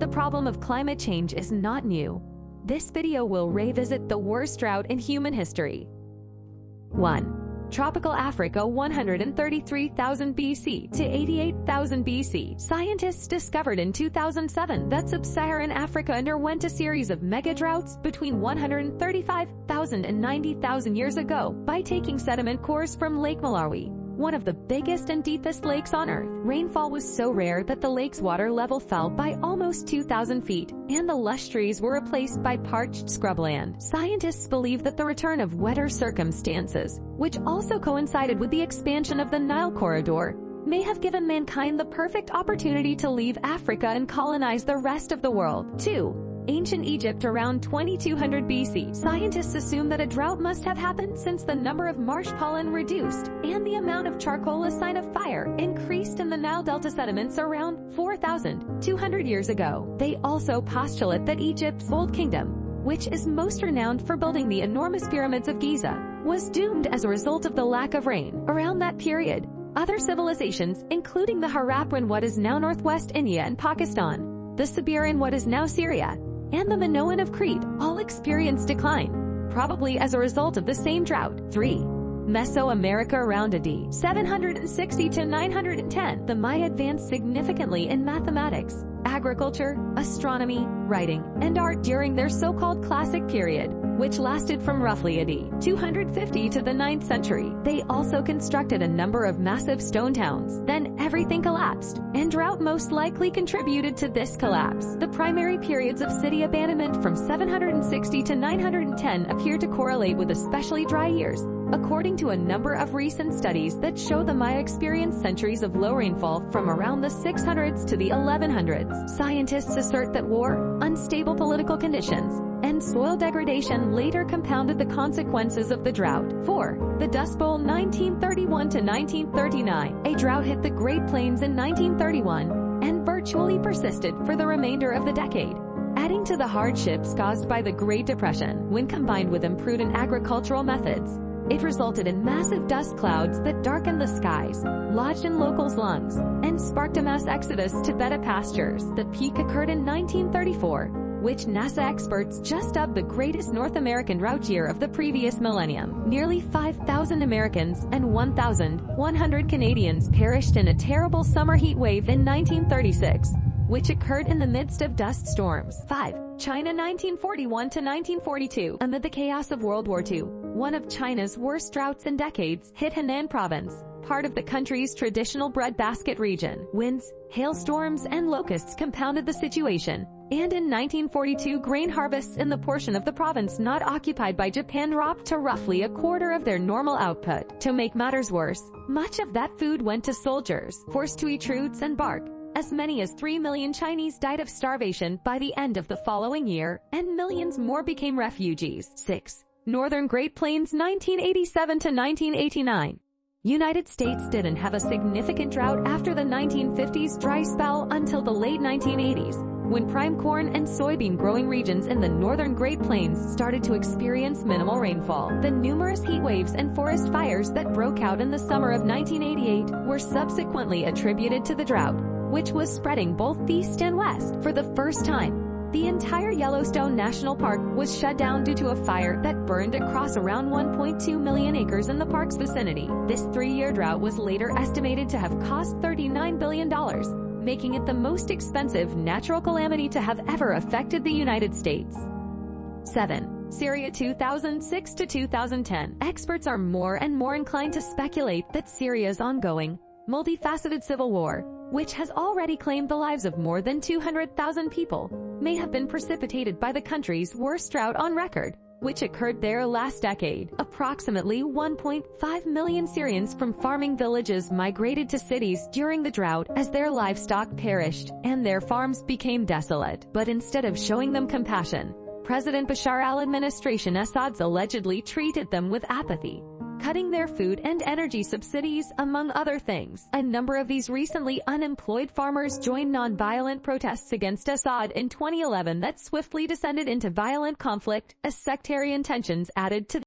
The problem of climate change is not new. This video will revisit the worst drought in human history. 1. Tropical Africa 133,000 BC to 88,000 BC. Scientists discovered in 2007 that sub-Saharan Africa underwent a series of mega-droughts between 135,000 and 90,000 years ago by taking sediment cores from Lake Malawi, one of the biggest and deepest lakes on Earth. Rainfall was so rare that the lake's water level fell by almost 2,000 feet, and the lush trees were replaced by parched scrubland. Scientists believe that the return of wetter circumstances, which also coincided with the expansion of the Nile corridor, may have given mankind the perfect opportunity to leave Africa and colonize the rest of the world. 2. Ancient Egypt around 2200 BC. Scientists assume that a drought must have happened since the number of marsh pollen reduced and the amount of charcoal, a sign of fire, increased in the Nile Delta sediments around 4,200 years ago. They also postulate that Egypt's Old Kingdom, which is most renowned for building the enormous pyramids of Giza, was doomed as a result of the lack of rain. Around that period, other civilizations, including the Harappa in what is now northwest India and Pakistan, the Sabir in what is now Syria, and the Minoan of Crete, all experienced decline, probably as a result of the same drought. 3. Mesoamerica around AD 760 to 910. The Maya advanced significantly in mathematics, agriculture, astronomy, writing, and art during their so-called classic period, which lasted from roughly AD 250 to the 9th century. They also constructed a number of massive stone towns. Then everything collapsed, and drought most likely contributed to this collapse. The primary periods of city abandonment from 760 to 910 appear to correlate with especially dry years, according to a number of recent studies that show the Maya experienced centuries of low rainfall from around the 600s to the 1100s. Scientists assert that war, unstable political conditions, and soil degradation later compounded the consequences of the drought. 4. The Dust Bowl 1931 to 1939. A drought hit the Great Plains in 1931 and virtually persisted for the remainder of the decade, adding to the hardships caused by the Great Depression. When combined with imprudent agricultural methods, it resulted in massive dust clouds that darkened the skies, lodged in locals' lungs, and sparked a mass exodus to better pastures. The peak occurred in 1934, which NASA experts just dubbed the greatest North American drought year of the previous millennium. Nearly 5,000 Americans and 1,100 Canadians perished in a terrible summer heat wave in 1936, which occurred in the midst of dust storms. 5. China 1941 to 1942. Amid the chaos of World War II, one of China's worst droughts in decades hit Henan province, part of the country's traditional breadbasket region. Winds, hailstorms, and locusts compounded the situation, and in 1942 grain harvests in the portion of the province not occupied by Japan dropped to roughly a quarter of their normal output. To make matters worse, much of that food went to soldiers, forced to eat roots and bark. As many as 3 million Chinese died of starvation by the end of the following year, and millions more became refugees. 6. Northern Great Plains 1987 to 1989. United States didn't have a significant drought after the 1950s dry spell until the late 1980s, when prime corn and soybean growing regions in the northern Great Plains started to experience minimal rainfall. The numerous heat waves and forest fires that broke out in the summer of 1988 were subsequently attributed to the drought, which was spreading both east and west. For the first time, the entire Yellowstone National Park was shut down due to a fire that burned across around 1.2 million acres in the park's vicinity. This 3-year drought was later estimated to have cost $39 billion, making it the most expensive natural calamity to have ever affected the United States. 7. Syria 2006 to 2010. Experts are more and more inclined to speculate that Syria's ongoing, multifaceted civil war, which has already claimed the lives of more than 200,000 people, may have been precipitated by the country's worst drought on record, which occurred there last decade. Approximately 1.5 million Syrians from farming villages migrated to cities during the drought as their livestock perished and their farms became desolate. But instead of showing them compassion, President Bashar al-Administration Assad's allegedly treated them with apathy, cutting their food and energy subsidies, among other things. A number of these recently unemployed farmers joined non-violent protests against Assad in 2011 that swiftly descended into violent conflict as sectarian tensions added to